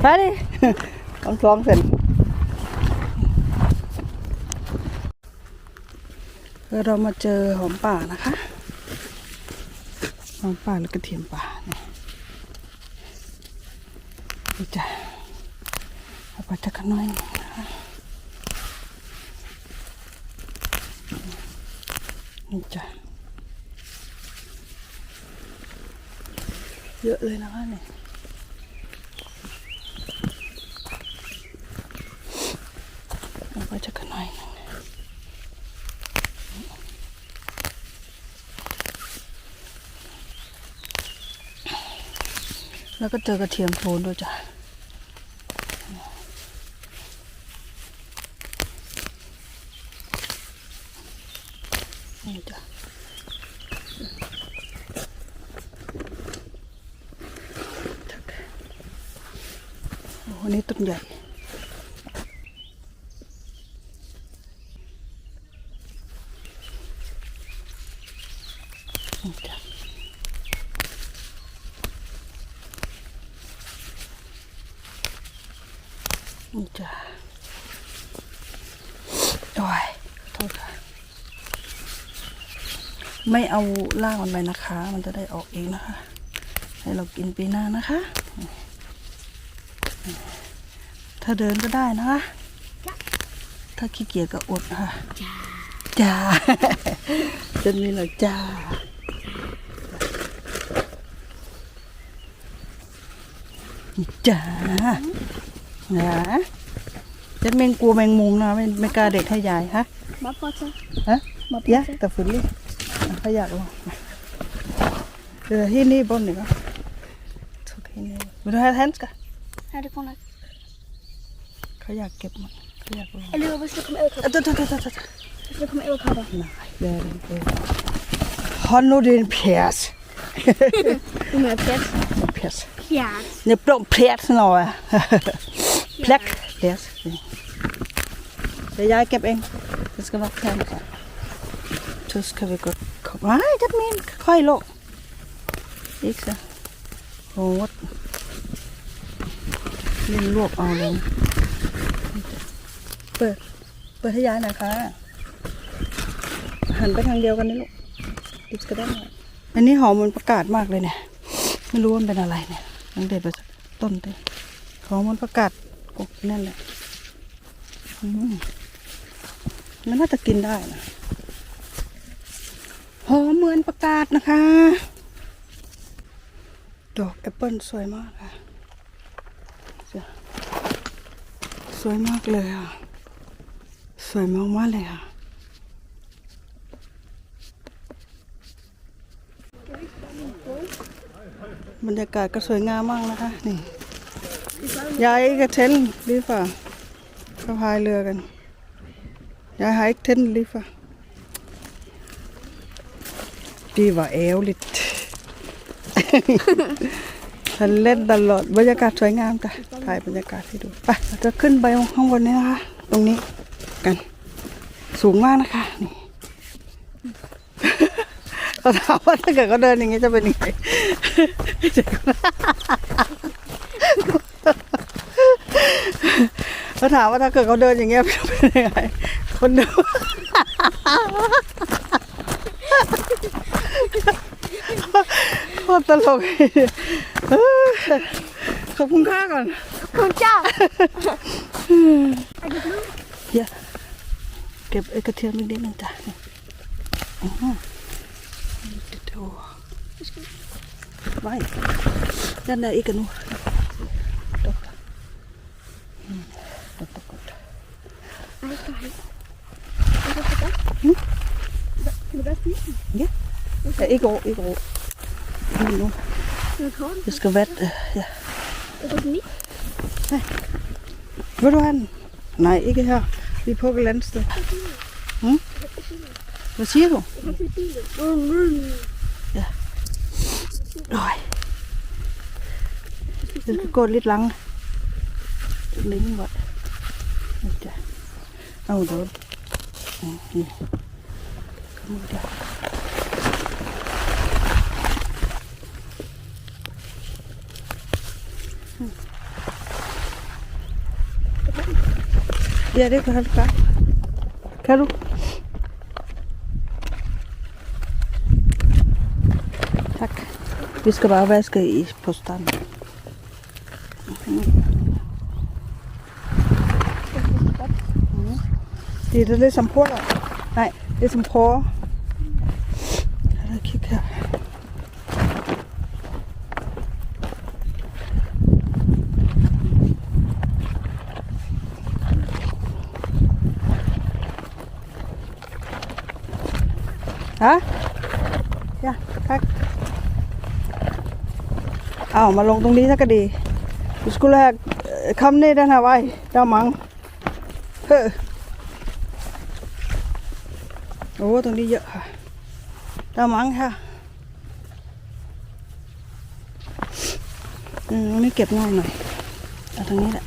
ไปดิลองเสร็จเรามาเจอหอมป่านะคะหอมป่าและกระเทียมป่านี่จ้ะเอาไปจักหน่อยนะคะนี่จ้ะเยอะเลยนะคะเนี่ยเอาไปจักหน่อยแล้วก็เจอกระเทียมโทนด้วยจ้ะนี่จ้ะโอ้โหนี่ต้นใหญ่นี่จ้ะนี่จ้ะโอ้ยโทษค่ะไม่เอาล่างมันไปนะคะมันจะได้ออกเองนะคะให้เรากินปีหน้านะคะถ้าเดินก็ได้นะคะถ้าขี้เกียจก็อดค่ะจ้าจนมีหน่อยจ้าจ้านะจะแมงกลัวแมงมุมนะไม่กล้าเด็กให้ยายฮะมาพอจ้ะฮะยะแต่ฝุ่นเลยเขาอยากลองที่นี่บนนี่ก็ทุกที่นี่มาดูให้แทนส์กันเขาอยากเก็บมันเขาอยากลองEller vad ska komma ut? Ska komma ut här då? Nej, det är det inte. Har nu din pjäs. Hur mycket pjäs? Pjäs. Pjäs. Nu blir pjäs några. Pläck. Pjäs. Det jag ger en. Det ska vara pjäs. Så ska vi gå. Nej, det min. Kaj lå. Ikke så. Hårdt. Lille låg av den.เปิดให้ยายหน่อยค่ะหันไปทางเดียวกันนี่ลูกติดก็ได้อันนี้หอมมันประกาศมากเลยเนี่ยไม่รู้ว่ามันเป็นอะไรเนี่ยตั้งเด็ดไปสักต้นเลยหอมมันประกาศกบนั่นแหละมันน่าจะกินได้นะหอมเหมือนประกาศนะคะดอกแอปเปิลสวยมากค่ะสวยมากเลยอ่ะสวยมากๆเลยค่ะบรรยากาศก็สวยงามมากนะคะนี่ยายกับเทนรีฟ่ะเขาพายเรือกันยายหายเทนรีฟ่ะดีว่าเอวลิดฉันเล่นตลอดบรรยากาศสวยงามจ้ะถ่ายบรรยากาศให้ดูไปเราจะขึ้นไปข้างบนนี้นะคะตรงนี้กันสูงมากนะคะนี่เขาถามว่าถ้าเกิดเขาเดินอย่างนี้จะเป็นยังไงเขาถามว่าถ้าเกิดเขาเดินอย่างเงี้ยเป็นยังไงคนดูโคตรตลกขอบคุณค่าก่อนคุณจ้าเดี๋ยวเก็บกระเทียมนิดนึงจ้ะดูไว้ด้านในอีกกันนู้นJa, ikke over. Nu. Det skal være, ja. Nej. Vil du have den? Nej, ikke her. Vi er på et eller andet sted. Hvad siger du? Ja. Rồi. Det skal gå lidt langt. Længe vậy. Đâu rồi. Kom ud der. Ja, det kan du godt. Kan du? Tak. Vi skal bare vaske i på stranden. Det er lidt som porter. Nej, det er som porter. Lad os kigge her. Ja? Ja, tak.มาลงตรงนี้สักก็ดีdu skulle have kommet ned den her vej. Der er mange. Tรงนี้เยอะค่ะ Der er mange her. ตรงนี้เก็บง่ายหน่อยเอาตรงนี้แหละ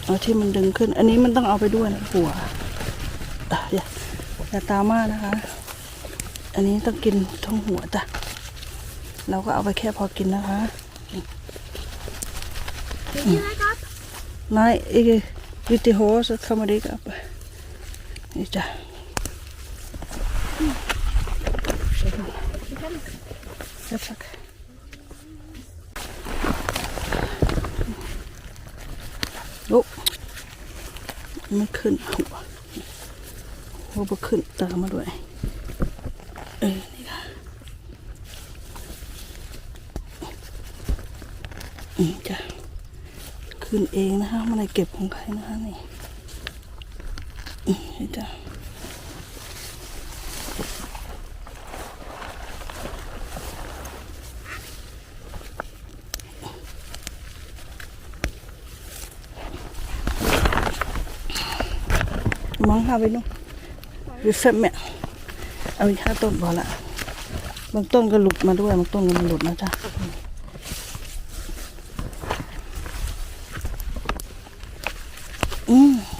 เอาที่มันดึงขึ้นอันนี้มันต้องเอาไปด้วยนะหัวอย่าตามมากนะคะอันนี้ต้องกินทั้งหัวจ้ะเราก็เอาไปแค่พอกินนะคะ Nej, ikke lidt det hårde, så kommer det ikke op. Ja. Ja, tak. Jo. ไม่ขึ้นหัวขึ้นตามมาด้วยนี่ค่ะจ้ะขึ้นเองนะคะไม่ได้เก็บของใครนะคะนี่จ้ะมองหาไปนู่นวิเศษแม่เอาอีก5 ต้นพอละบางต้นก็หลุดมาด้วยบางต้นก็ไม่หลุดนะจ๊ะ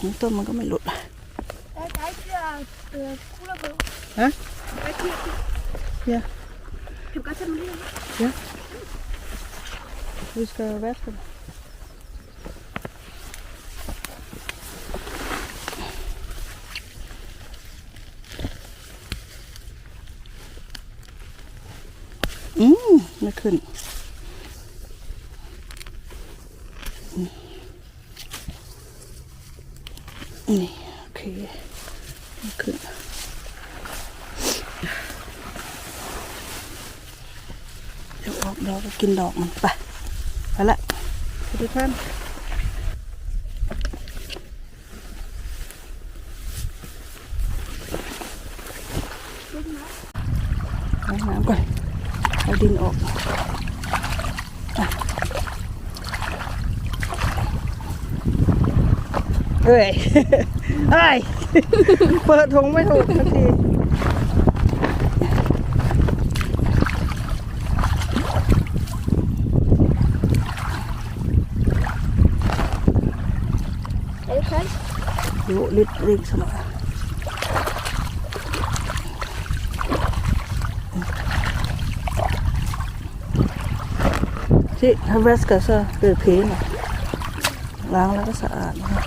บางต้นมันก็ไม่หลุดฮะja Kan du godt tage dem lige? ja vi skal vaske demไม่ขึ้นนี่โอเคไม่ขึ้นเดี๋ยวออกดอกกินดอกมันไปละทุกท่านล้างน้ำก่อนเอาดินออกเอ้ยเอ้ยเปิดถุงไม่ถูกสักทีดูลิดริงสมองที่ทำเวสก์เซอร์เปลือกผีหน่อยล้างแล้วก็สะอาดนะคะ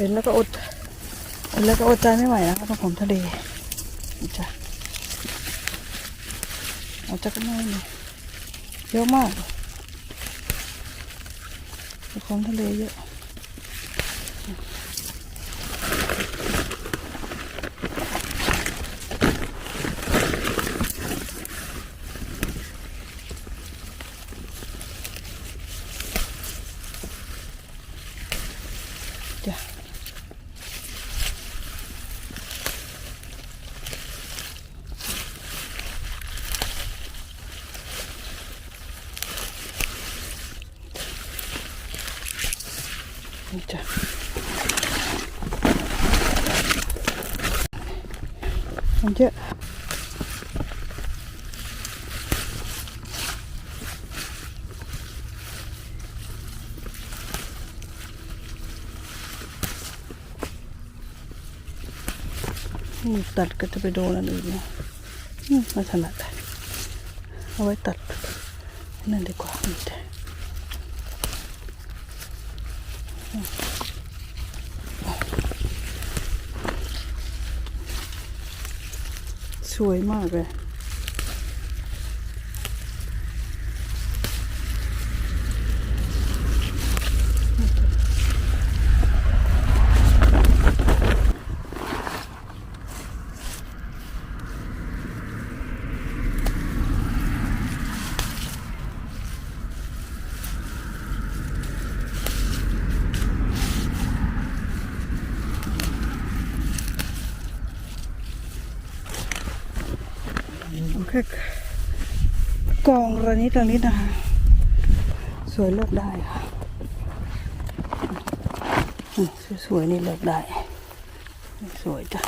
เห็นแล้วก็อดใจไม่ไหวนะต้องผมทะเลจ้ะเอาจักรน้อยนี่เยอะมากของทะเลเยอะ นี่จ้ะมันเยอะนี่ตัดก็จะไปโดนอันอื่นนะไม่ถนัดเอาไว้ตัดนั่นดีกว่านี่จ้ะสวยมากเลยโอเคกองระนิดนะคะสวยเลือกได้ค่ะสวยๆนี่เลือกได้สวยจ้ะ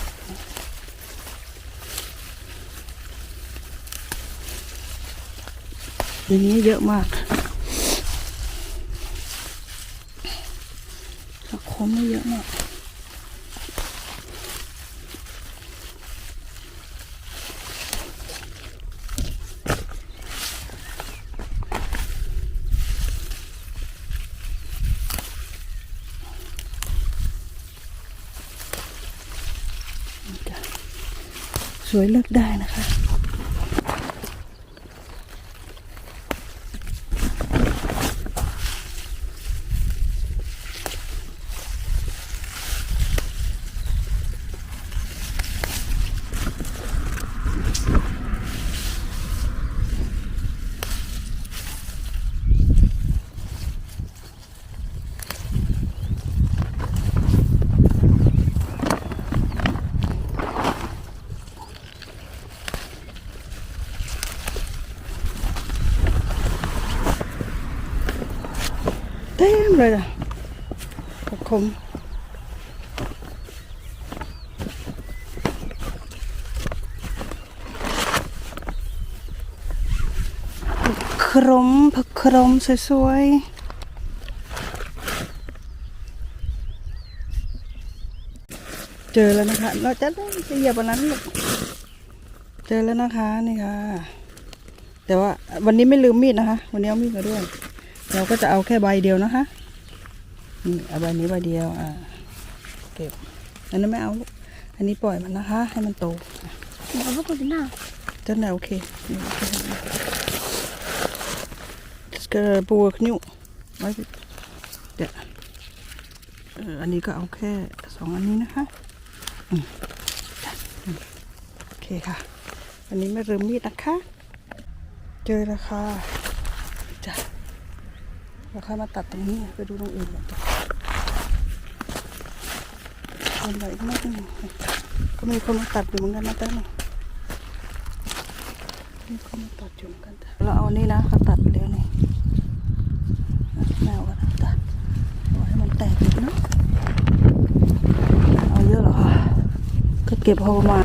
อันนี้เยอะมากผักขมไม่เยอะมากสวยเลือกได้นะคะเต็มเลยอ่ะผักขมผักขมสวยๆเจอแล้วนะคะเราจะเหยียบวันนั้นลูกเจอแล้วนะคะนี่ค่ะแต่ว่าวันนี้ไม่ลืมมีดนะคะวันนี้เอามีดมาด้วยเราก็จะเอาแค่ใบเดียวนะคะนี่เอาใบนี้ใบเดียวเก็บอันนั้นไม่เอาลูกอันนี้ปล่อยมันนะคะให้มันโตเอาพวกคุณน่ะจะไหนโอเคก็ปูกนิ้วไว้เดี๋ยวอันนี้ก็เอาแค่2 อันนี้นะคะโอเคค่ะอันนี้ไม่ลืมมีดนะคะเจอแล้วค่ะจ้ะเราค่อยมาตัดตรงนี้ไปดูตรงอื่นก่อนจ้ะคนไหนก็ไม่ต้องก็มีคนมาตัดอยู่เหมือนกันนะแต่หนึ่งมีคนมาตัดอยู่เหมือนกันเราเอานี่นะเขาตัดไปแล้วนี่แมวกันตัดเอาให้มันแตกอีกนะเอาเยอะเหรอคะก็เก็บพอประมาณ